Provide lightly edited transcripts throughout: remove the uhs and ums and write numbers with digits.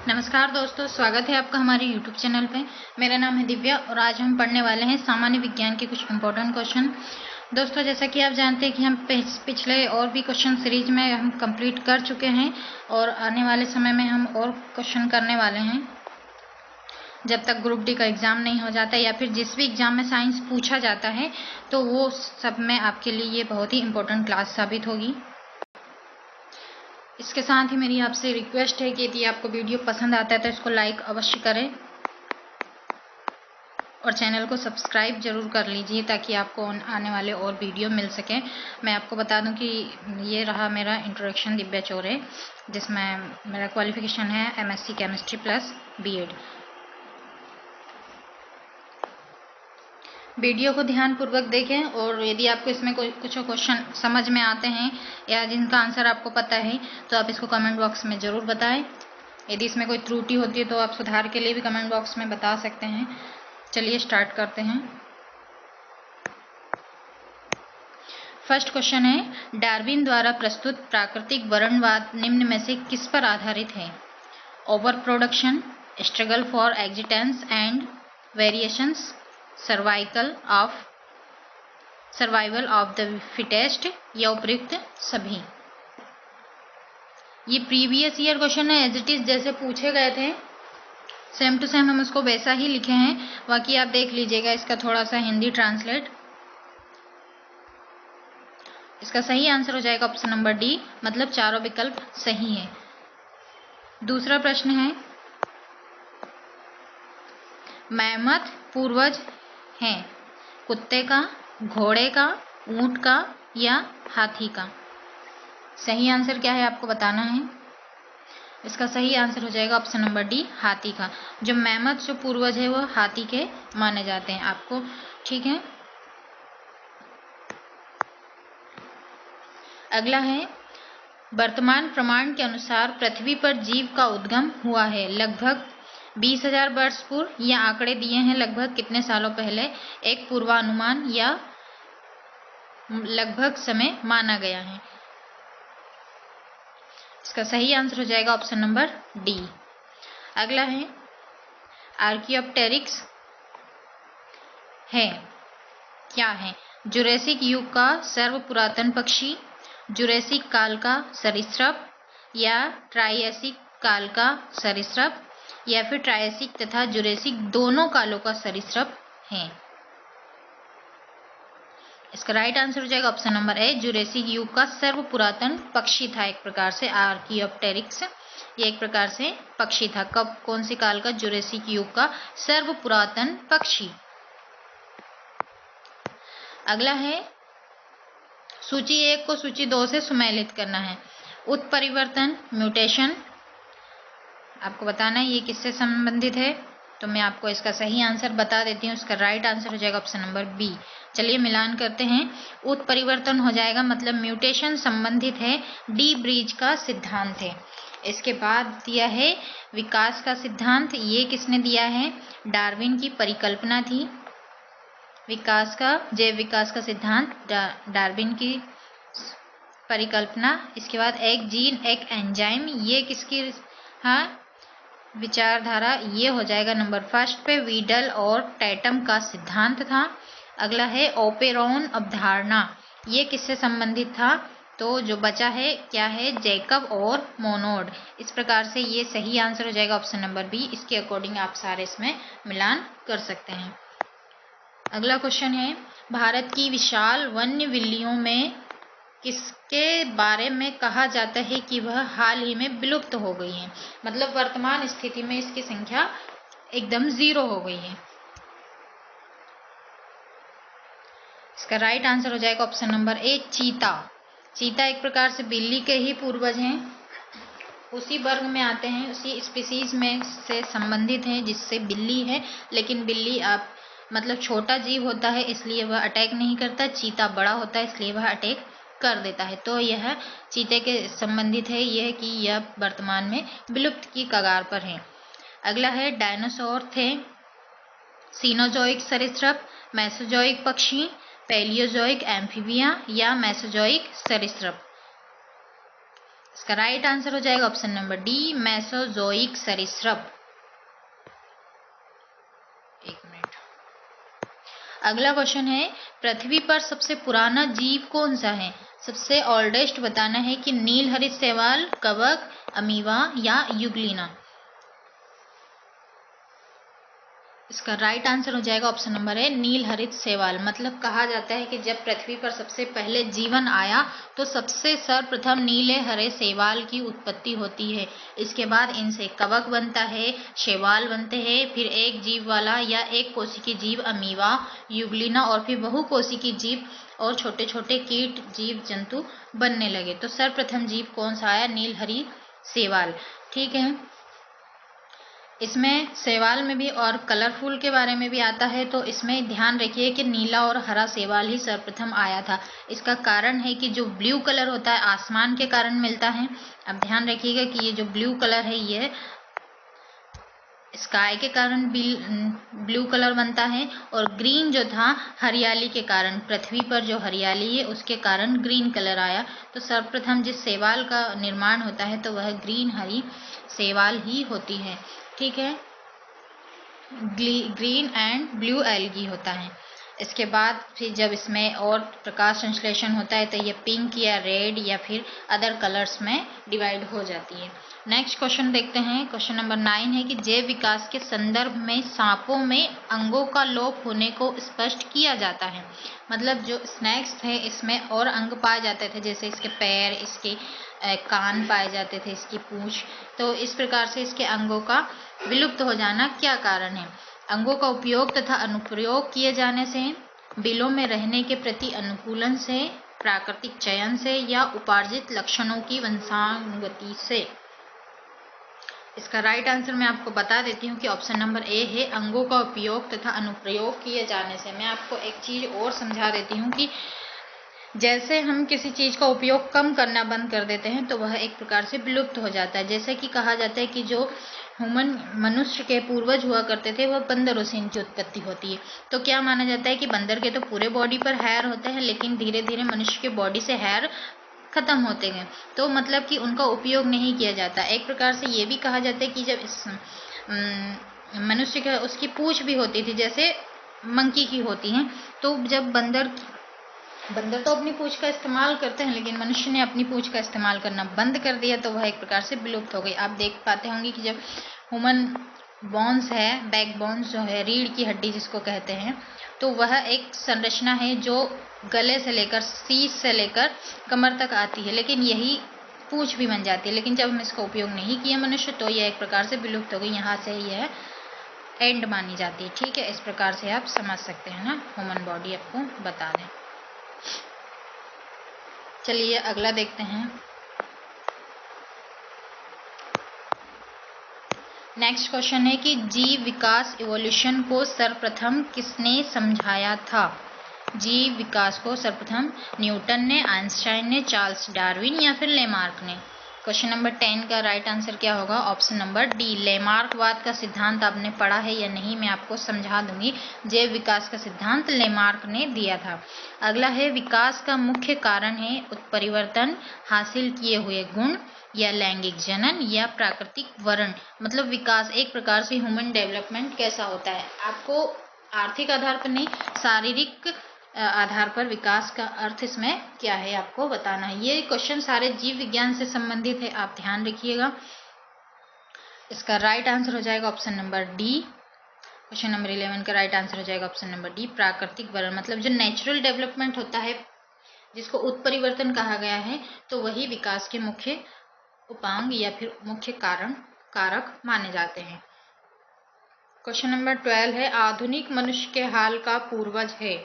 नमस्कार दोस्तों, स्वागत है आपका हमारे YouTube चैनल पे। मेरा नाम है दिव्या और आज हम पढ़ने वाले हैं सामान्य विज्ञान के कुछ इम्पोर्टेंट क्वेश्चन। दोस्तों, जैसा कि आप जानते हैं कि हम पिछले और भी क्वेश्चन सीरीज में हम कंप्लीट कर चुके हैं और आने वाले समय में हम और क्वेश्चन करने वाले हैं जब तक ग्रुप डी का एग्ज़ाम नहीं हो जाता या फिर जिस भी एग्ज़ाम में साइंस पूछा जाता है तो वो सब में आपके लिए ये बहुत ही इम्पोर्टेंट क्लास साबित होगी। इसके साथ ही मेरी आपसे रिक्वेस्ट है कि यदि आपको वीडियो पसंद आता है तो इसको लाइक अवश्य करें और चैनल को सब्सक्राइब जरूर कर लीजिए ताकि आपको आने वाले और वीडियो मिल सकें। मैं आपको बता दूं कि ये रहा मेरा इंट्रोडक्शन दिव्या चौरे, जिसमें मेरा क्वालिफिकेशन है MSc chemistry plus B.Ed। Video को ध्यानपूर्वक देखें और यदि आपको इसमें कुछ क्वेश्चन समझ में आते हैं या जिनका आंसर आपको पता है तो आप इसको कमेंट बॉक्स में ज़रूर बताएं। यदि इसमें कोई त्रुटि होती है तो आप सुधार के लिए भी कमेंट बॉक्स में बता सकते हैं। चलिए स्टार्ट करते हैं। फर्स्ट क्वेश्चन है, डार्विन द्वारा प्रस्तुत प्राकृतिक वर्णवाद निम्न में से किस पर आधारित है? Over production, struggle for existence and variations, survival of the fittest या उपयुक्त सभी। ये प्रीवियस ईयर क्वेश्चन है, एज इट इज जैसे पूछे गए थे सेम टू सेम हम उसको वैसा ही लिखे हैं। बाकी आप देख लीजिएगा इसका थोड़ा सा हिंदी ट्रांसलेट। इसका सही आंसर हो जाएगा ऑप्शन नंबर डी, मतलब चारों विकल्प सही है। दूसरा प्रश्न है, मैमथ पूर्वज है कुत्ते का, घोड़े का, ऊंट का या हाथी का? सही आंसर क्या है आपको बताना है। इसका सही आंसर हो जाएगा ऑप्शन नंबर डी, हाथी का। जो मैमथ जो पूर्वज है वो हाथी के माने जाते हैं आपको, ठीक है। अगला है, वर्तमान प्रमाण के अनुसार पृथ्वी पर जीव का उद्गम हुआ है लगभग 20,000 वर्ष पूर्व। यह आंकड़े दिए हैं लगभग कितने सालों पहले, एक पूर्वानुमान या लगभग समय माना गया है। इसका सही आंसर हो जाएगा ऑप्शन नंबर डी। अगला है, आर्कियोप्टेरिक्स है क्या है? जुरेसिक युग का सर्व पुरातन पक्षी, जुरेसिक काल का सरीसृप या ट्रायसिक काल का सरीसृप या फिर ट्रायसिक तथा जुरेसिक दोनों कालों का सरीसृप है? इसका राइट आंसर हो जाएगा ऑप्शन नंबर ए, जुरेसिक युग का सर्व पुरातन पक्षी था एक प्रकार से आर्कियोप्टेरिक्स। ये एक प्रकार से पक्षी था। कब, कौन सी काल का? जुरेसिक युग का सर्व पुरातन पक्षी। अगला है, सूची 1 को सूची 2 से सुमेलित करना है। उत्परिवर्तन, म्यूटेशन, आपको बताना है ये किससे संबंधित है। तो मैं आपको इसका सही आंसर बता देती हूँ। इसका राइट आंसर हो जाएगा ऑप्शन नंबर बी। चलिए मिलान करते हैं। उत्परिवर्तन हो जाएगा मतलब म्यूटेशन संबंधित है डी ब्रीज का सिद्धांत है। इसके बाद दिया है विकास का सिद्धांत। ये किसने दिया है? डार्विन की परिकल्पना थी विकास का, जैव विकास का सिद्धांत डार्विन की परिकल्पना। इसके बाद एक जीन एक एंजाइम, ये किसकी विचारधारा? ये हो जाएगा नंबर फर्स्ट पे वीडल और टैटम का सिद्धांत था। अगला है ओपेरॉन अवधारणा, ये किससे संबंधित था? तो जो बचा है क्या है? जैकब और मोनोड। इस प्रकार से ये सही आंसर हो जाएगा ऑप्शन नंबर बी। इसके अकॉर्डिंग आप सारे इसमें मिलान कर सकते हैं। अगला क्वेश्चन है, भारत की विशाल वन्य बिल्लियों में किसके बारे में कहा जाता है कि वह हाल ही में विलुप्त हो गई है? मतलब वर्तमान स्थिति में इसकी संख्या एकदम 0 हो गई है। इसका राइट आंसर हो जाएगा ऑप्शन नंबर ए, चीता। चीता एक प्रकार से बिल्ली के ही पूर्वज हैं, उसी वर्ग में आते हैं, उसी स्पीसीज में से संबंधित हैं जिससे बिल्ली है। लेकिन बिल्ली मतलब छोटा जीव होता है इसलिए वह अटैक नहीं करता, चीता बड़ा होता है इसलिए वह अटैक कर देता है। तो यह चीते के संबंधित है, यह कि यह वर्तमान में विलुप्त की कगार पर है। अगला है, डायनासोर थे सीनोजोइक सरीसृप, मेसोजोइक पक्षी, पैलियोजोइक एम्फीबिया या मेसोजोइक सरीसृप? इसका राइट आंसर हो जाएगा ऑप्शन नंबर डी, मेसोजोइक सरीसृप। एक मिनट। अगला क्वेश्चन है, पृथ्वी पर सबसे पुराना जीव कौन सा है? सबसे ओल्डेस्ट बताना है कि नील हरित शैवाल, कवक, अमीबा या युग्लिना। इसका राइट आंसर हो जाएगा ऑप्शन नंबर है नील हरित शैवाल। मतलब कहा जाता है कि जब पृथ्वी पर सबसे पहले जीवन आया तो सबसे सर्वप्रथम नीले हरे शैवाल की उत्पत्ति होती है। इसके बाद इनसे कवक बनता है, शैवाल बनते हैं, फिर एक जीव वाला या एक कोशिकीय जीव अमीबा, युग्लिना और फिर बहुकोशिकीय जीव और छोटे छोटे कीट जीव जंतु बनने लगे। तो सर्वप्रथम जीव कौन सा आया? नील हरी शैवाल। ठीक है, इसमें शैवाल में भी और कलरफुल के बारे में भी आता है, तो इसमें ध्यान रखिए कि नीला और हरा शैवाल ही सर्वप्रथम आया था। इसका कारण है कि जो ब्लू कलर होता है आसमान के कारण मिलता है। अब ध्यान रखिएगा कि ये जो ब्लू कलर है ये स्काई के कारण ब्लू कलर बनता है, और ग्रीन जो था हरियाली के कारण, पृथ्वी पर जो हरियाली है उसके कारण ग्रीन कलर आया। तो सर्वप्रथम जिस शैवाल का निर्माण होता है तो वह ग्रीन हरी शैवाल ही होती है। ठीक है, ग्रीन एंड ब्लू एल्गी होता है। इसके बाद फिर जब इसमें और प्रकाश संश्लेषण होता है तो ये पिंक या रेड या फिर अदर कलर्स में डिवाइड हो जाती है। नेक्स्ट क्वेश्चन देखते हैं। क्वेश्चन नंबर 9 है कि जैव विकास के संदर्भ में सांपों में अंगों का लोप होने को स्पष्ट किया जाता है। मतलब जो स्नेक्स थे इसमें और अंग पाए जाते थे, जैसे इसके पैर, इसके कान पाए जाते थे, इसकी पूंछ। तो इस प्रकार से इसके अंगों का विलुप्त हो जाना क्या कारण है? अंगों का उपयोग तथा अनुप्रयोग किए जाने से, बिलों में रहने के प्रति अनुकूलन से, प्राकृतिक चयन से या उपार्जित लक्षणों की वंशानुगति से। इसका राइट आंसर मैं आपको बता देती हूँ कि ऑप्शन नंबर ए है, अंगों का उपयोग तथा अनुप्रयोग किए जाने से। मैं आपको एक चीज और समझा देती हूँ कि जैसे हम किसी चीज का उपयोग कम करना बंद कर देते हैं तो वह एक प्रकार से विलुप्त हो जाता है। जैसे कि कहा जाता है कि जो मनुष्य के पूर्वज हुआ करते थे वह बंदरों से इनकी उत्पत्ति होती है। तो क्या माना जाता है कि बंदर के तो पूरे बॉडी पर हेयर होते हैं, लेकिन धीरे धीरे मनुष्य के बॉडी से हेयर खत्म होते गए, तो मतलब कि उनका उपयोग नहीं किया जाता। एक प्रकार से ये भी कहा जाता है कि जब इस मनुष्य का उसकी पूंछ भी होती थी जैसे मंकी की होती है, तो जब बंदर तो अपनी पूंछ का इस्तेमाल करते हैं, लेकिन मनुष्य ने अपनी पूंछ का इस्तेमाल करना बंद कर दिया तो वह एक प्रकार से विलुप्त हो गई। आप देख पाते होंगे कि जब ह्यूमन बोन्स है, बैक बोन्स जो है, रीढ़ की हड्डी जिसको कहते हैं, तो वह एक संरचना है जो गले से लेकर शीश से लेकर कमर तक आती है, लेकिन यही पूंछ भी बन जाती है। लेकिन जब हम इसका उपयोग नहीं किया मनुष्य तो यह एक प्रकार से विलुप्त हो गई, यहाँ से यह एंड मानी जाती है। ठीक है, इस प्रकार से आप समझ सकते हैं ना, ह्यूमन बॉडी आपको बता दें। चलिए अगला देखते हैं। नेक्स्ट क्वेश्चन है कि जीव विकास इवोल्यूशन को सर्वप्रथम किसने समझाया था? जीव विकास को सर्वप्रथम न्यूटन ने, आइंस्टाइन ने, चार्ल्स डार्विन या फिर लेमार्क ने। क्वेश्चन नंबर 10 का राइट आंसर क्या होगा? ऑप्शन नंबर डी, लेमार्कवाद का सिद्धांत आपने पढ़ा है या नहीं मैं आपको समझा दूंगी। जैव विकास का सिद्धांत लेमार्क ने दिया था। अगला है, विकास का मुख्य कारण है उत्परिवर्तन, हासिल किए हुए गुण या लैंगिक जनन या प्राकृतिक वर्ण। मतलब विकास एक प्रकार से ह्यूमन डेवलपमेंट कैसा होता है, आपको आर्थिक आधार पर नहीं, शारीरिक आधार पर विकास का अर्थ इसमें क्या है आपको बताना है। ये क्वेश्चन सारे जीव विज्ञान से संबंधित है, आप ध्यान रखिएगा। इसका राइट आंसर हो जाएगा option number D. Question number 11 का राइट आंसर हो जाएगा ऑप्शन नंबर डी, प्राकृतिक वर्ण। मतलब जो नेचुरल डेवलपमेंट होता है जिसको उत्परिवर्तन कहा गया है, तो वही विकास के मुख्य उपांग या फिर मुख्य कारक माने जाते हैं। क्वेश्चन नंबर 12 है, आधुनिक मनुष्य के हाल का पूर्वज है।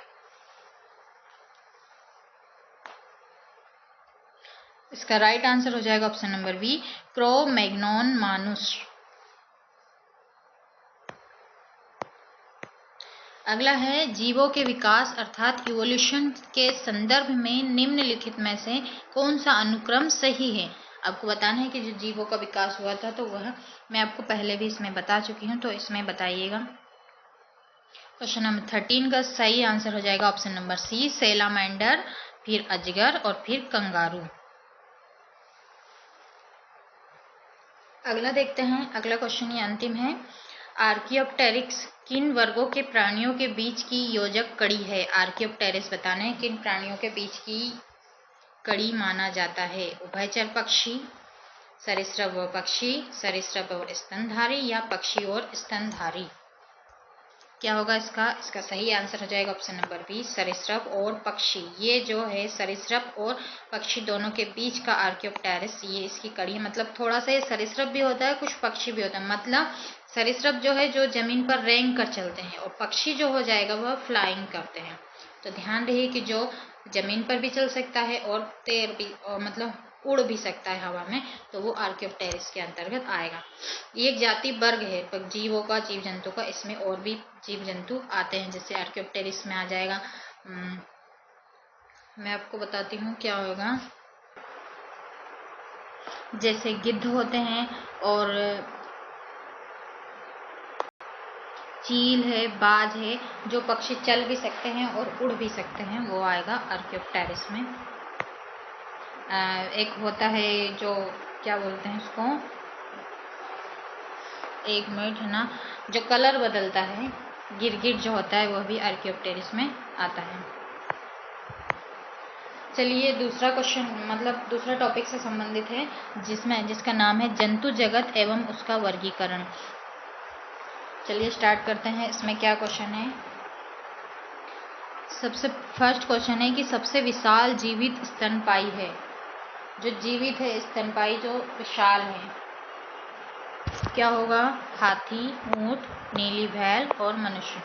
इसका राइट आंसर हो जाएगा ऑप्शन नंबर बी, क्रो मैग्नोन मानुस। अगला है, जीवों के विकास अर्थात इवोल्यूशन के संदर्भ में निम्नलिखित में से कौन सा अनुक्रम सही है? आपको बताना है कि जो जीवों का विकास हुआ था तो वह मैं आपको पहले भी इसमें बता चुकी हूँ, तो इसमें बताइएगा। क्वेश्चन नंबर 13 का सही आंसर हो जाएगा ऑप्शन नंबर सी, सेलामेंडर, फिर अजगर और फिर कंगारू। अगला देखते हैं, अगला क्वेश्चन ये अंतिम है। आर्कियोप्टेरिक्स किन वर्गों के प्राणियों के बीच की योजक कड़ी है? आर्कियोप्टेरिक्स बताना है किन प्राणियों के बीच की कड़ी माना जाता है? उभयचर पक्षी, सरीसृप और पक्षी, सरीसृप और स्तनधारी, या पक्षी और स्तनधारी? क्या होगा इसका सही आंसर हो जाएगा ऑप्शन नंबर बी, सरीसृप और पक्षी। ये जो है सरीसृप और पक्षी दोनों के बीच का आर्कियोप्टेरिक्स, ये इसकी कड़ी है। मतलब थोड़ा सा ये सरीसृप भी होता है, कुछ पक्षी भी होता है। मतलब सरीसृप जो है जो जमीन पर रेंग कर चलते हैं, और पक्षी जो हो जाएगा वह फ्लाइंग करते हैं। तो ध्यान रहे कि जो जमीन पर भी चल सकता है और तैर भी, और मतलब उड़ भी सकता है हवा में, तो वो आर्कियोप्टेरिक्स के अंतर्गत आएगा। ये एक जाति वर्ग है जीवों का, जीव जंतु का। इसमें और भी जीव जंतु आते हैं, जैसे आर्कियोप्टेरिक्स में आ जाएगा। मैं आपको बताती हूँ क्या होगा। जैसे गिद्ध होते हैं, और चील है, बाज है, जो पक्षी चल भी सकते हैं और उड़ भी सकते हैं, वो आएगा आर्कियोप्टेरिक्स में। एक होता है जो क्या बोलते हैं उसको, एक मिनट है ना, जो कलर बदलता है, गिरगिट जो होता है, वह भी आर्कियोप्टेरिक्स में आता है। चलिए दूसरा क्वेश्चन, मतलब दूसरा टॉपिक से संबंधित है, जिसका नाम है जंतु जगत एवं उसका वर्गीकरण। चलिए स्टार्ट करते हैं। इसमें क्या क्वेश्चन है? सबसे फर्स्ट क्वेश्चन है कि सबसे विशाल जीवित स्तनपायी है, जो जीवित है स्तनपायी जो विशाल है, क्या होगा? हाथी, ऊंट, नीली भैल और मनुष्य।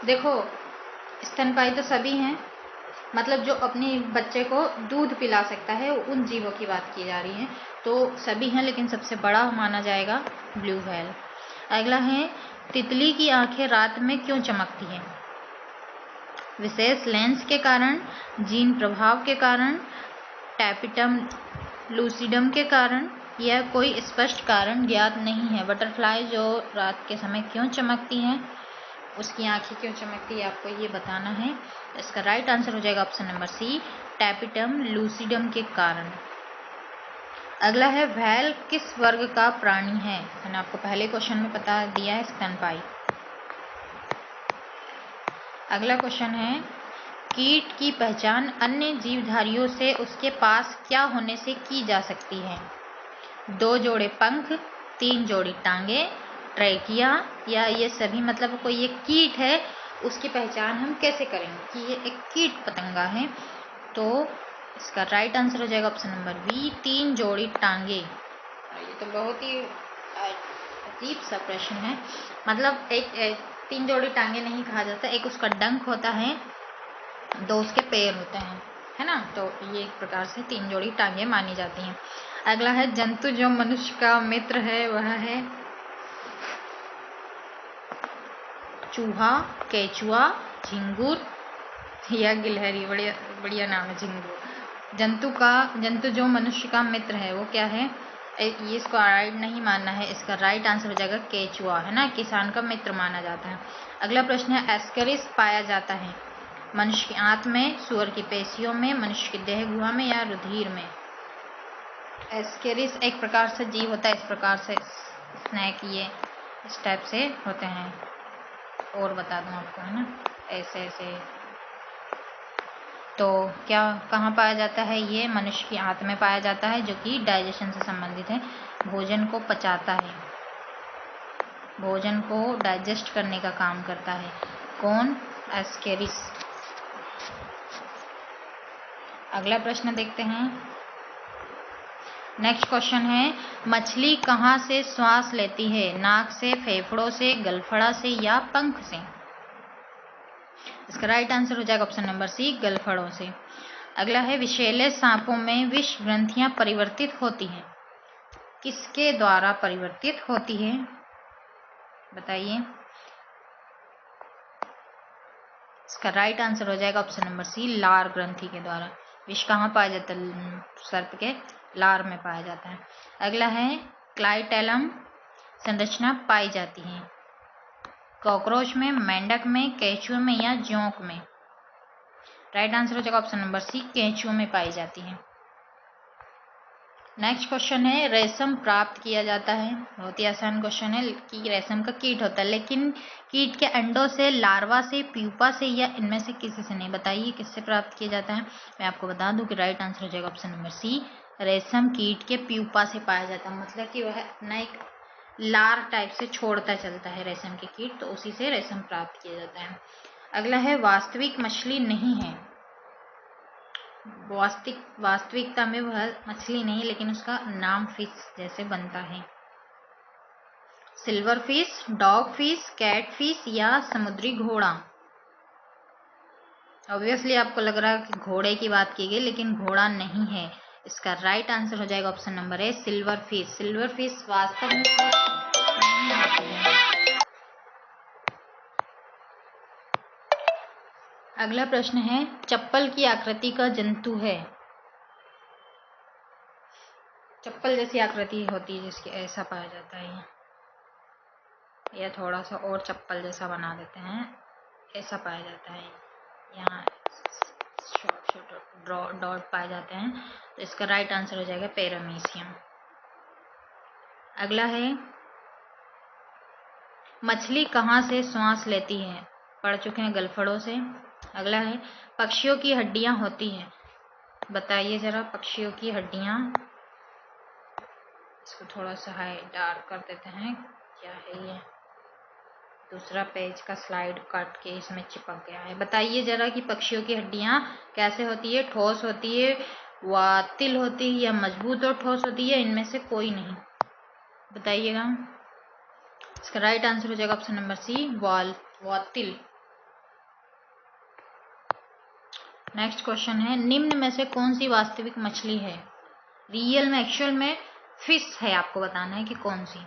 देखो स्तनपायी तो सभी हैं, मतलब जो अपने बच्चे को दूध पिला सकता है, उन जीवों की बात की जा रही है। तो सभी हैं, लेकिन सबसे बड़ा माना जाएगा ब्लू व्हेल। अगला है, तितली की आंखें रात में क्यों चमकती हैं? विशेष लेंस के कारण, जीन प्रभाव के कारण, टैपिटम लूसिडम के कारण, यह कोई स्पष्ट कारण ज्ञात नहीं है। बटरफ्लाई जो रात के समय क्यों चमकती हैं, उसकी आंखें क्यों चमकती है, आपको ये बताना है। इसका राइट आंसर हो जाएगा option number C, tapetum lucidum के कारण। अगला है, व्हेल किस वर्ग का प्राणी है? मैंने आपको पहले क्वेश्चन में बता दिया है, स्तनपायी। अगला क्वेश्चन है, कीट की पहचान अन्य जीवधारियों से उसके पास क्या होने से की जा सकती है? 2 जोड़े पंख, 3 जोड़ी टांगे, ट्रैकिया, या ये सभी? मतलब कोई एक कीट है, उसकी पहचान हम कैसे करेंगे कि ये एक कीट पतंगा है? तो इसका राइट आंसर हो जाएगा ऑप्शन नंबर बी, 3 जोड़ी टांगे। ये तो बहुत ही अजीब सा प्रश्न है। मतलब एक 3 जोड़ी टांगे नहीं कहा जाता, एक उसका डंक होता है, 2 उसके पैर होते हैं, है ना। तो ये एक प्रकार से 3 जोड़ी टांगे मानी जाती हैं। अगला है, जंतु जो मनुष्य का मित्र है, वह है चूहा, केचुआ, झिंगुर या गिलहरी। बढ़िया बढ़िया नाम है, झिंगुर। जंतु जो मनुष्य का मित्र है वो क्या है? ये इसको राइट नहीं मानना है, इसका राइट आंसर हो जाएगा केचुआ, है ना, किसान का मित्र माना जाता है। अगला प्रश्न है, एस्केरिस पाया जाता है मनुष्य की आंत में, सुअर की पेशियों में, मनुष्य की देह गुहा में, या रुधिर में? एस्केरिस एक प्रकार से जीव होता है, इस प्रकार से स्नैक ये इस टाइप से होते हैं। और बता दूं आपको, है ना, ऐसे ऐसे। तो क्या कहाँ पाया जाता है? ये मनुष्य की आंत में पाया जाता है, जो कि डाइजेशन से संबंधित है, भोजन को पचाता है, भोजन को डाइजेस्ट करने का काम करता है। कौन? एस्केरिस। अगला प्रश्न देखते हैं। नेक्स्ट क्वेश्चन है, मछली कहाँ से श्वास लेती है? नाक से, फेफड़ों से, गलफड़ा से, या पंख से? इसका राइट आंसर हो जाएगा ऑप्शन नंबर सी, गलफड़ों से। अगला है, विषैले सांपों में विष ग्रंथियां परिवर्तित होती हैं, किसके द्वारा परिवर्तित होती है? बताइए। इसका राइट आंसर हो जाएगा ऑप्शन नंबर सी, लार ग्रंथि के द्वारा। विष कहाँ पाया जाता है? सर्प के लार में पाया जाता है। अगला है, क्लाइटेलम संरचना पाई जाती है कॉकरोच में, मेंढक में, केंचुए में, या जोंक में? राइट आंसर हो जाएगा ऑप्शन नंबर सी, केंचुए में पाई जाती है। नेक्स्ट क्वेश्चन है रेशम प्राप्त किया जाता है। बहुत ही आसान क्वेश्चन है कि रेशम का कीट होता है, लेकिन कीट के अंडों से, लार्वा से, प्यूपा से या इनमें से किसी से नहीं। बताइए किससे प्राप्त किया जाता है। मैं आपको बता दूं कि राइट आंसर हो जाएगा ऑप्शन नंबर सी, रेशम कीट के प्यूपा से पाया जाता है। मतलब कि वह अपना एक लार टाइप से छोड़ता चलता है रेशम के कीट, तो उसी से रेशम प्राप्त किया जाता है। अगला है वास्तविक मछली नहीं है। वास्तविकता में वह मछली नहीं, लेकिन उसका नाम फिश जैसे बनता है। Silver fish, dog fish, cat fish या समुद्री घोड़ा। ऑब्वियसली आपको लग रहा है कि घोड़े की बात की गई, लेकिन घोड़ा नहीं है। इसका राइट आंसर हो जाएगा option number A, silver fish. Silver fish वास्तव में नहीं होती है। अगला प्रश्न है चप्पल की आकृति का जंतु है। चप्पल जैसी आकृति होती है जिसकी, ऐसा पाया जाता है। या थोड़ा सा और चप्पल जैसा बना देते हैं, ऐसा पाया जाता है। यहाँ छोटे डॉट पाए जाते हैं, तो इसका राइट आंसर हो जाएगा पैरामीशियम। अगला है मछली कहाँ से श्वास लेती है। पढ़ चुके हैं, गलफड़ों से। अगला है पक्षियों की हड्डियां होती हैं। बताइए जरा, पक्षियों की हड्डियां। इसको थोड़ा सा हाई डार्क कर देते हैं। क्या है ये, दूसरा पेज का स्लाइड कट के इसमें चिपक गया है। बताइए जरा कि पक्षियों की हड्डियां कैसे होती है। ठोस होती है, वातिल होती है, या मजबूत और ठोस होती है, इनमें से कोई नहीं। बताइएगा। इसका राइट आंसर हो जाएगा ऑप्शन नंबर सी, वातिल। नेक्स्ट क्वेश्चन है निम्न में से कौन सी वास्तविक मछली है। रियल में, एक्चुअल में फिश है, आपको बताना है कि कौन सी।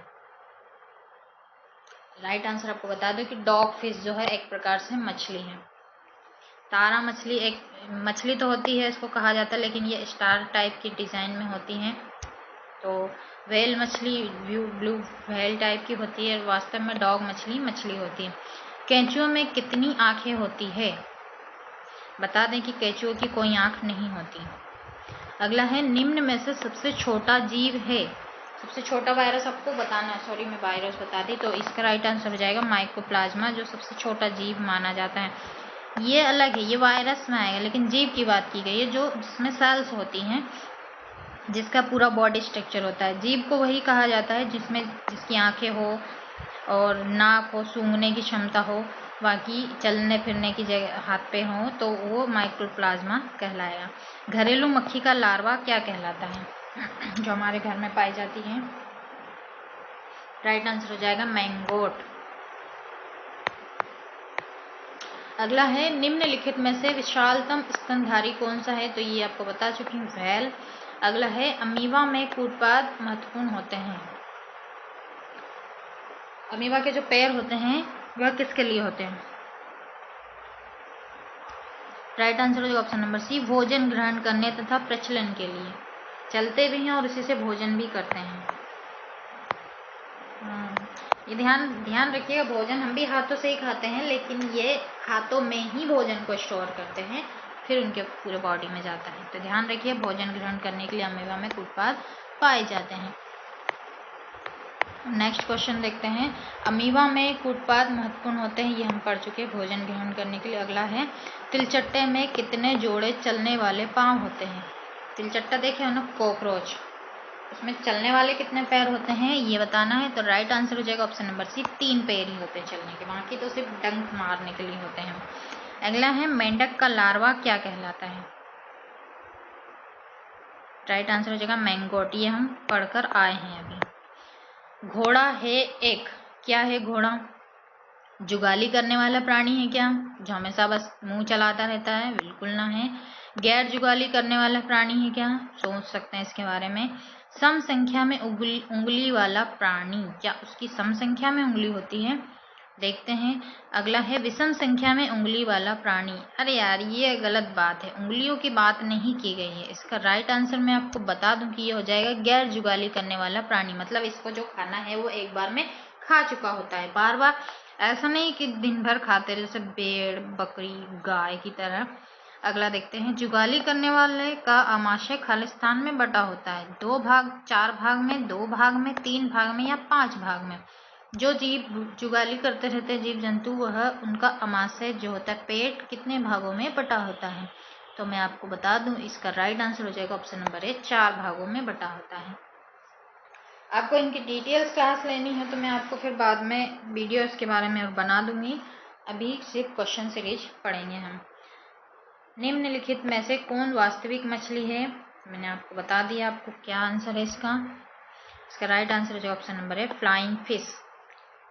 राइट आंसर आपको बता दो कि डॉग फिश जो है एक प्रकार से मछली है। तारा मछली एक मछली तो होती है, इसको कहा जाता है, लेकिन ये स्टार टाइप की डिजाइन में होती हैं। तो व्हेल मछली ब्लू व्हेल टाइप की होती है। वास्तव में डॉग मछली होती है। केंचुओं में कितनी आंखें होती है। बता दें कि केंचुओं की कोई आंख नहीं होती। अगला है निम्न में से सबसे छोटा जीव है। सबसे छोटा वायरस आपको बताना है। सॉरी, मैं वायरस बता दी। तो इसका राइट आंसर हो जाएगा माइकोप्लाज्मा, जो सबसे छोटा जीव माना जाता है। ये अलग है, ये वायरस में आएगा, लेकिन जीव की बात की गई है जो जिसमें सेल्स होती हैं, जिसका पूरा बॉडी स्ट्रक्चर होता है। जीव को वही कहा जाता है जिसकी आंखें हो और नाक हो, सूंघने की क्षमता हो, बाकी चलने फिरने की जगह हाथ पे हो, तो वो माइकोप्लाज्मा कहलाएगा। घरेलू मक्खी का लार्वा क्या कहलाता है, जो हमारे घर में पाई जाती है। राइट आंसर हो जाएगा मैंगोट। अगला है निम्नलिखित में से विशालतम स्तनधारी कौन सा है। तो ये आपको बता चुकी हूँ, व्हेल। अगला है अमीबा में कूटपाद महत्वपूर्ण होते हैं। अमीबा के जो पैर होते हैं वह किसके लिए होते हैं। राइट आंसर हो जाएगा ऑप्शन नंबर सी, भोजन ग्रहण करने तथा प्रचलन के लिए। चलते भी हैं और इसी से भोजन भी करते हैं। ये ध्यान रखिएगा, भोजन हम भी हाथों से ही खाते हैं, लेकिन ये हाथों में ही भोजन को स्टोर करते हैं, फिर उनके पूरे बॉडी में जाता है। तो ध्यान रखिए, भोजन ग्रहण करने के लिए अमीबा में कूटपाद पाए जाते हैं। नेक्स्ट क्वेश्चन देखते हैं। अमीबा में कूटपाद महत्वपूर्ण होते हैं, ये हम पढ़ चुके हैं, भोजन ग्रहण करने के लिए। अगला है तिलचट्टे में कितने जोड़े चलने वाले पांव होते हैं। तिलचट्टा देखे हो ना, कॉकरोच, उसमें चलने वाले कितने पैर होते हैं ये बताना है। तो राइट आंसर हो जाएगा ऑप्शन नंबर सी, 3 पैर ही होते हैं चलने के, बाकी तो सिर्फ डंक मारने के लिए होते हैं। अगला है मेंढक का लार्वा क्या कहलाता है। राइट आंसर हो जाएगा मैंगोट, ये हम पढ़कर आए हैं अभी। घोड़ा है एक, क्या है घोड़ा। जुगाली करने वाला प्राणी है क्या, जो हमेशा बस मुंह चलाता रहता है। बिल्कुल ना है। गैर जुगाली करने वाला प्राणी है क्या, सोच सकते हैं इसके बारे में। सम संख्या में उंगली वाला प्राणी, क्या उसकी सम संख्या में उंगली होती है, देखते हैं। अगला है विषम संख्या में उंगली वाला प्राणी। अरे यार, ये गलत बात है, उंगलियों की बात नहीं की गई है। इसका राइट आंसर मैं आपको बता दूं कि ये हो जाएगा गैर जुगाली करने वाला प्राणी। मतलब इसको जो खाना है वो एक बार में खा चुका होता है, बार बार ऐसा नहीं कि दिन भर खाते रहे, जैसे भेड़, बकरी, गाय की तरह। अगला देखते हैं, जुगाली करने वाले का आमाशय खालिस्तान में बटा होता है 2 भाग, 4 भाग में, 2 भाग में, 3 भाग में या 5 भाग में। जो जीव जुगाली करते रहते हैं जीव जंतु, वह उनका आमाशय जो होता है पेट कितने भागों में बटा होता है। तो मैं आपको बता दूं, इसका राइट आंसर हो जाएगा ऑप्शन नंबर ए, 4 भागों में बटा होता है। आपको इनकी डिटेल्स क्लास लेनी है तो मैं आपको फिर बाद में वीडियो इसके बारे में बना दूंगी। अभी सिर्फ क्वेश्चन सीरीज पढ़ेंगे हम। निम्नलिखित में से कौन वास्तविक मछली है? मैंने आपको बता दिया, आपको क्या आंसर है इसका। इसका राइट आंसर जो ऑप्शन नंबर है फ्लाइंग फिश।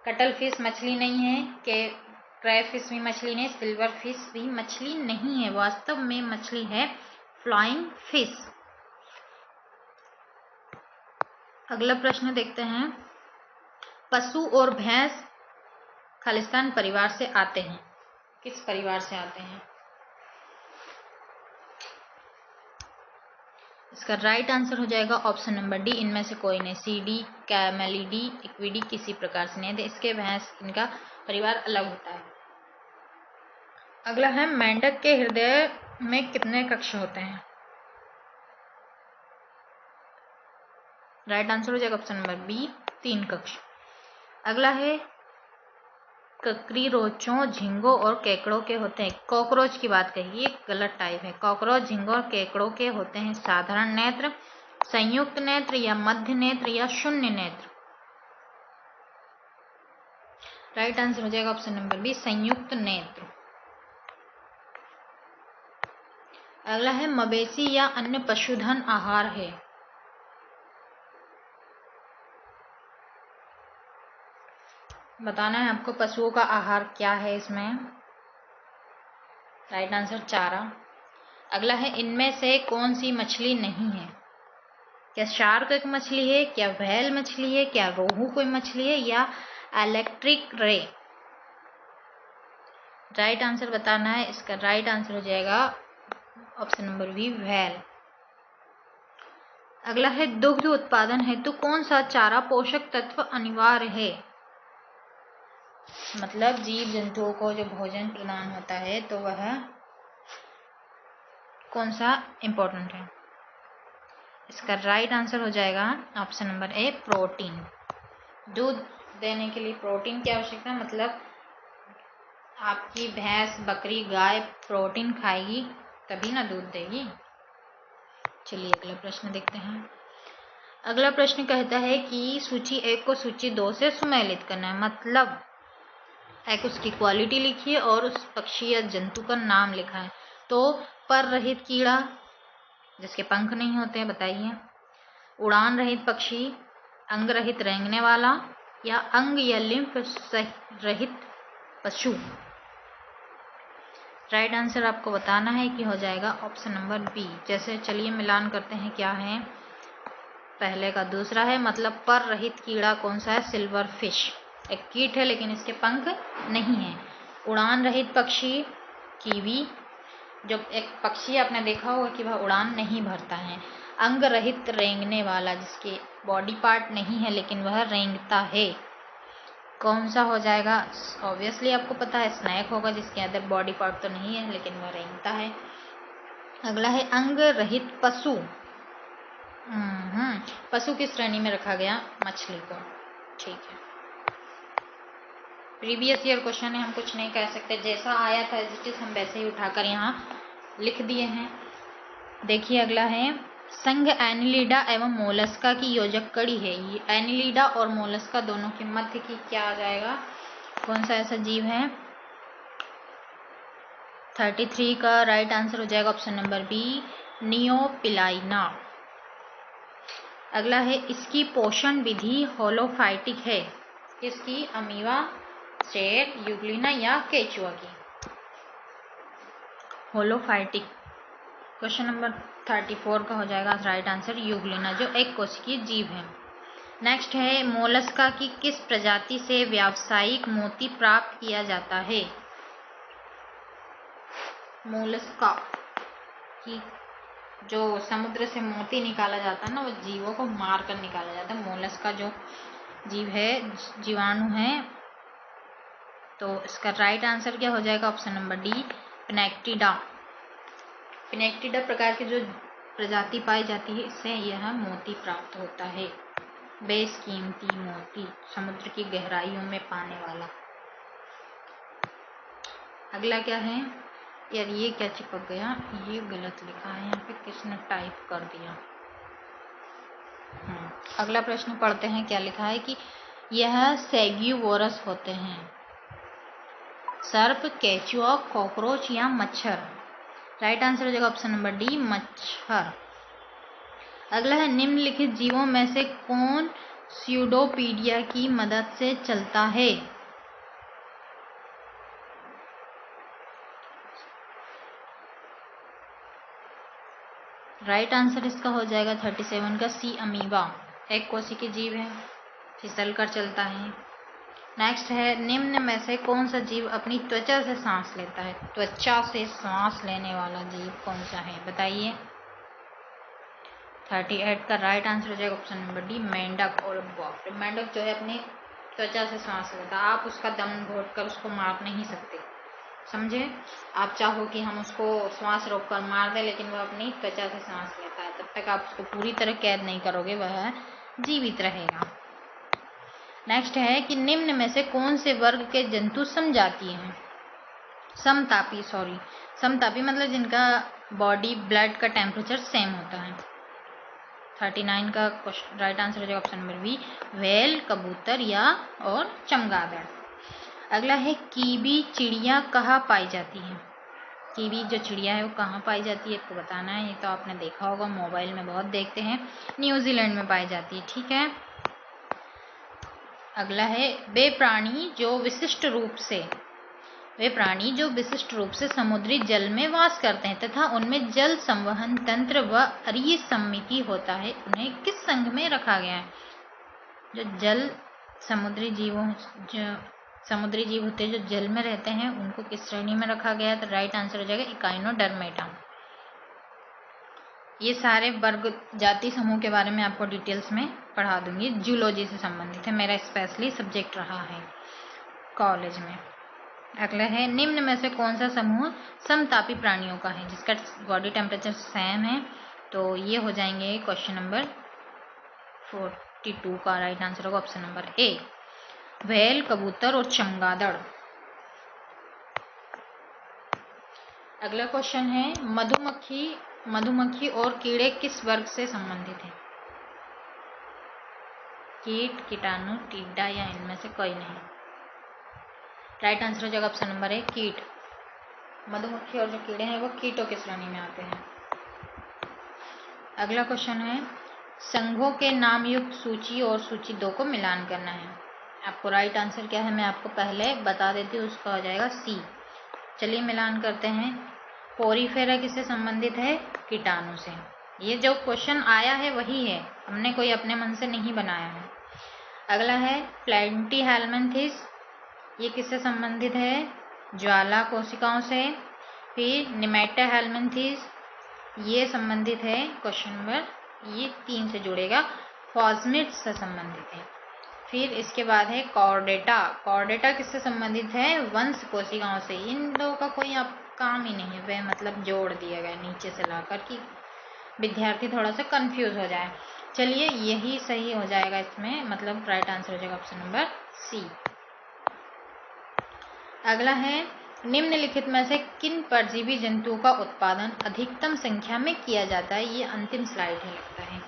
कटल फिश मछली नहीं है, के क्रैब फिश भी मछली नहीं, सिल्वर फिश भी मछली नहीं है, वास्तव में मछली है फ्लाइंग फिश। अगला प्रश्न देखते हैं, पशु और भैंस खालिस्तान परिवार से आते हैं, किस परिवार से आते हैं? इसका राइट आंसर हो जाएगा ऑप्शन नंबर डी, इनमें से कोई नहीं। सीडी, कैमेलिडी, इक्विडी किसी प्रकार से नहीं, इसके भैंस इनका परिवार अलग होता है। अगला है, मेंढक के हृदय में कितने कक्ष होते हैं? राइट आंसर हो जाएगा ऑप्शन नंबर बी, 3 कक्ष। अगला है, ककड़ीरोचों, झींगों और केकड़ों के होते हैं, कॉकरोच की बात कही, ये गलत टाइप है। कॉकरोच, झींगों और केकड़ों के होते हैं साधारण नेत्र, संयुक्त नेत्र या मध्य नेत्र या शून्य नेत्र। राइट आंसर हो जाएगा ऑप्शन नंबर बी, संयुक्त नेत्र। अगला है, मवेशी या अन्य पशुधन आहार है? बताना है आपको पशुओं का आहार क्या है इसमें। राइट आंसर चारा। अगला है, इनमें से कौन सी मछली नहीं है? क्या शार्क एक मछली है, क्या व्हेल मछली है, क्या रोहू कोई मछली है या इलेक्ट्रिक रे? राइट आंसर बताना है। इसका राइट आंसर हो जाएगा ऑप्शन नंबर बी, व्हेल। अगला है, दुग्ध उत्पादन हेतु कौन सा चारा पोषक तत्व अनिवार्य है? मतलब जीव जंतुओं को जो भोजन प्रदान होता है तो वह कौन सा इंपॉर्टेंट है? इसका राइट आंसर हो जाएगा ऑप्शन नंबर ए, प्रोटीन। दूध देने के लिए प्रोटीन की आवश्यकता, मतलब आपकी भैंस, बकरी, गाय प्रोटीन खाएगी तभी ना दूध देगी। चलिए अगला प्रश्न देखते हैं। अगला प्रश्न कहता है कि सूची 1 को सूची 2 से सुमेलित करना है, मतलब एक उसकी क्वालिटी लिखी है और उस पक्षी या जंतु का नाम लिखा है। तो पर रहित कीड़ा जिसके पंख नहीं होते हैं, बताइए। उड़ान रहित पक्षी, अंग रहित रेंगने वाला या अंग या लिम्फ रहित पशु? राइट आंसर आपको बताना है कि हो जाएगा ऑप्शन नंबर बी। जैसे चलिए मिलान करते हैं, क्या है पहले का दूसरा है, मतलब पर रहित कीड़ा कौन सा है? सिल्वर फिश, एक कीट है लेकिन इसके पंख नहीं है। उड़ान रहित पक्षी, कीवी, जो एक पक्षी आपने देखा होगा कि वह उड़ान नहीं भरता है। अंग रहित रेंगने वाला, जिसके बॉडी पार्ट नहीं है लेकिन वह रेंगता है, कौन सा हो जाएगा? ऑब्वियसली आपको पता है, स्नैक होगा, जिसके अंदर बॉडी पार्ट तो नहीं है लेकिन वह रेंगता है। अगला है, अंग रहित पशु। पशु की श्रेणी में रखा गया मछली को, ठीक है। प्रीवियस ईयर क्वेश्चन है, हम कुछ नहीं कह सकते, जैसा आया था जिस हम वैसे ही उठाकर यहाँ लिख दिए हैं। देखिए अगला है, संघ एनिलिडा एवं मोलस्का की योजक कड़ी है। ये एनिलिडा और मोलस्का दोनों के मध्य की क्या आ जाएगा? कौन सा ऐसा जीव है? 33 का राइट आंसर हो जाएगा ऑप्शन नंबर बी, नियोपिलाइना। अगला है, इसकी पोषण विधि होलोफाइटिक है, किसकी? अमीबा, चेर, यूग्लिना या केचुआ की? होलोफाइटिक। क्वेश्चन नंबर 34 का हो जाएगा राइट आंसर यूग्लिना, जो एक कोशिकीय जीव है। नेक्स्ट है, मोलस्का की किस प्रजाति से व्यावसायिक मोती प्राप्त किया जाता है? मोलस्का की जो समुद्र से मोती निकाला जाता है ना, वो जीवों को मार कर निकाला जाता है। मोलस्का जो जीव है, जीवाणु है। तो इसका राइट आंसर क्या हो जाएगा? ऑप्शन नंबर डी, पेनेक्टिडा। पिनेक्टिडा प्रकार की जो प्रजाति पाई जाती है, इससे यह मोती प्राप्त होता है। बेशकीमती मोती, समुद्र की गहराइयों में पाने वाला। अगला क्या है यार, ये क्या चिपक गया, ये गलत लिखा है यहाँ पे, किसने टाइप कर दिया। अगला प्रश्न पढ़ते हैं, क्या लिखा है कि यह सैग्यूवोरस होते हैं। सर्प, केचुआ, कॉकरोच या मच्छर। राइट आंसर हो जाएगा ऑप्शन नंबर डी, मच्छर। अगला है, निम्नलिखित जीवों में से कौन स्यूडोपीडिया की मदद से चलता है। राइट आंसर इसका हो जाएगा 37 का सी, अमीबा। एक कोशिकीय जीव है, फिसल कर चलता है। नेक्स्ट है, निम्न में से कौन सा जीव अपनी त्वचा से सांस लेता है। त्वचा से सांस लेने वाला जीव कौन सा है, बताइए। 38 का राइट आंसर हो जाएगा ऑप्शन नंबर डी, मेंढक। और बाप रे, मेंढक जो है अपनी त्वचा से सांस लेता है, आप उसका दम घोट कर उसको मार नहीं सकते, समझे। आप चाहो कि हम उसको श्वास रोक कर मार दें, लेकिन वह अपनी त्वचा से सांस लेता है, तब तक आप उसको पूरी तरह कैद नहीं करोगे, वह जीवित रहेगा। नेक्स्ट है कि निम्न में से कौन से वर्ग के जंतु समजातीय हैं। समतापी मतलब जिनका बॉडी ब्लड का टेम्परेचर सेम होता है। 39 का राइट आंसर हो जाएगा ऑप्शन नंबर बी, व्हेल, कबूतर या और चमगादड़। अगला है, कीवी चिड़िया कहाँ पाई जाती है। कीवी जो चिड़िया है वो कहाँ पाई जाती है, आपको बताना है। ये तो आपने देखा होगा, मोबाइल में बहुत देखते हैं। न्यूजीलैंड में पाई जाती है, ठीक है। अगला है, वे प्राणी जो विशिष्ट रूप से समुद्री जल में वास करते हैं तथा उनमें जल संवहन तंत्र व अरीय समिति होता है, उन्हें किस संघ में रखा गया है। जो समुद्री जीव होते हैं जो जल में रहते हैं, उनको किस श्रेणी में रखा गया है, तो राइट आंसर हो जाएगा इकाइनोडर्मेटा। ये सारे वर्ग जाति समूह के बारे में आपको डिटेल्स में पढ़ा दूंगी, जूलॉजी से संबंधित है, मेरा स्पेशली सब्जेक्ट रहा है कॉलेज में। अगला है, निम्न में से कौन सा समूह समतापी प्राणियों का है, जिसका बॉडी टेम्परेचर सेम है। तो ये हो जाएंगे क्वेश्चन नंबर 42 का राइट आंसर होगा ऑप्शन नंबर ए, व्हेल, कबूतर और चमगादड़। अगला क्वेश्चन है, मधुमक्खी और कीड़े किस वर्ग से संबंधित हैं। कीट, कीटाणु, टिड्डा या इनमें से कोई नहीं। राइट आंसर हो जाएगा ऑप्शन नंबर ए, कीट। मधुमक्खी और जो कीड़े हैं वो कीटों की श्रेणी में आते हैं। अगला क्वेश्चन है, संघों के नाम युक्त सूची और सूची 2 को मिलान करना है। आपको राइट आंसर क्या है मैं आपको पहले बता देती हूँ, उसका हो जाएगा सी। चलिए मिलान करते हैं। पोरीफेरा किससे संबंधित है, कीटाणु से। ये जो क्वेश्चन आया है वही है, हमने कोई अपने मन से नहीं बनाया है। अगला है, प्लेटिहेल्मिन्थेस, ये किससे संबंधित है, ज्वाला कोशिकाओं से। फिर नेमेटोहेल्मिन्थेस, ये संबंधित है क्वेश्चन नंबर, ये 3 से जुड़ेगा, फॉस्मिड्स से संबंधित है। फिर इसके बाद है कॉर्डेटा किससे संबंधित है, वंश कोशिकाओं से। इन लोगों का कोई अब काम ही नहीं है, वह मतलब जोड़ दिया गया नीचे से लाकर कि विद्यार्थी थोड़ा सा कंफ्यूज हो जाए। चलिए यही सही हो जाएगा इसमें, मतलब राइट आंसर हो जाएगा ऑप्शन नंबर सी। अगला है, निम्नलिखित में से किन परजीवी जंतुओं का उत्पादन अधिकतम संख्या में किया जाता है। ये अंतिम स्लाइड है लगता है,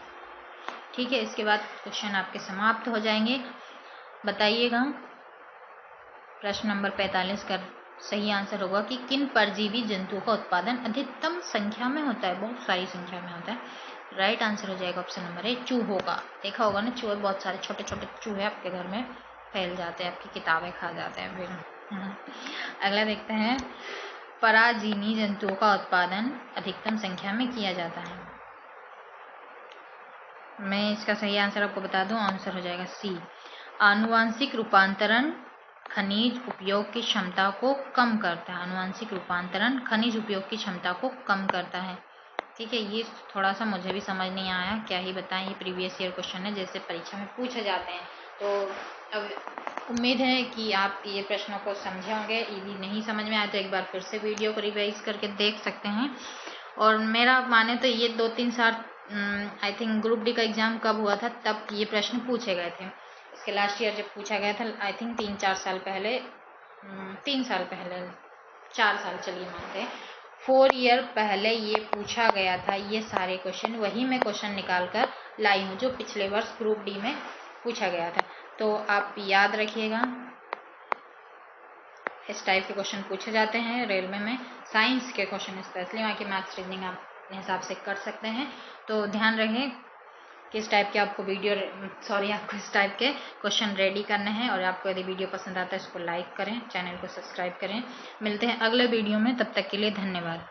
ठीक है। इसके बाद क्वेश्चन आपके समाप्त हो जाएंगे। बताइएगा, प्रश्न नंबर 45 का सही आंसर होगा कि किन परजीवी जंतुओं का उत्पादन अधिकतम संख्या में होता है, बहुत सारी संख्या में होता है। राइट आंसर हो जाएगा ऑप्शन नंबर ए, चूहों का। देखा होगा ना, चूहे बहुत सारे छोटे छोटे चूहे आपके घर में फैल जाते हैं, आपकी किताबें खा जाते हैं फिर। अगला देखते हैं, पराजीवी जंतुओं का उत्पादन अधिकतम संख्या में किया जाता है। मैं इसका सही आंसर आपको बता दूं, आंसर हो जाएगा सी, आनुवांशिक रूपांतरण खनिज उपयोग की क्षमता को कम करता है। आनुवांशिक रूपांतरण खनिज उपयोग की क्षमता को कम करता है, ठीक है। ये थोड़ा सा मुझे भी समझ नहीं आया, क्या ही बताएं, ये प्रीवियस ईयर क्वेश्चन है, जैसे परीक्षा में पूछे जाते हैं। तो अब उम्मीद है कि आप ये प्रश्नों को समझे होंगे। यदि नहीं समझ में आए तो एक बार फिर से वीडियो को रिवाइज करके देख सकते हैं। और मेरा माने तो ये 2-3 साल आई थिंक ग्रुप डी का एग्ज़ाम कब हुआ था तब ये प्रश्न पूछे गए थे। इसके लास्ट ईयर जब पूछा गया था आई थिंक 3-4 साल पहले, 3 साल पहले, 4 साल चलिए मानते हैं, 4 ईयर पहले ये पूछा गया था। ये सारे क्वेश्चन वही मैं क्वेश्चन निकाल कर लाई हूँ जो पिछले वर्ष ग्रुप डी में पूछा गया था। तो आप याद रखिएगा, इस टाइप के क्वेश्चन पूछे जाते हैं रेलवे में। साइंस के क्वेश्चन स्पेशली, बाकी मैथ्स रीजनिंग आप अपने हिसाब से कर सकते हैं। तो ध्यान रखें किस टाइप के आपको आपको इस टाइप के क्वेश्चन रेडी करने हैं। और आपको यदि वीडियो पसंद आता है इसको लाइक करें, चैनल को सब्सक्राइब करें। मिलते हैं अगले वीडियो में, तब तक के लिए धन्यवाद।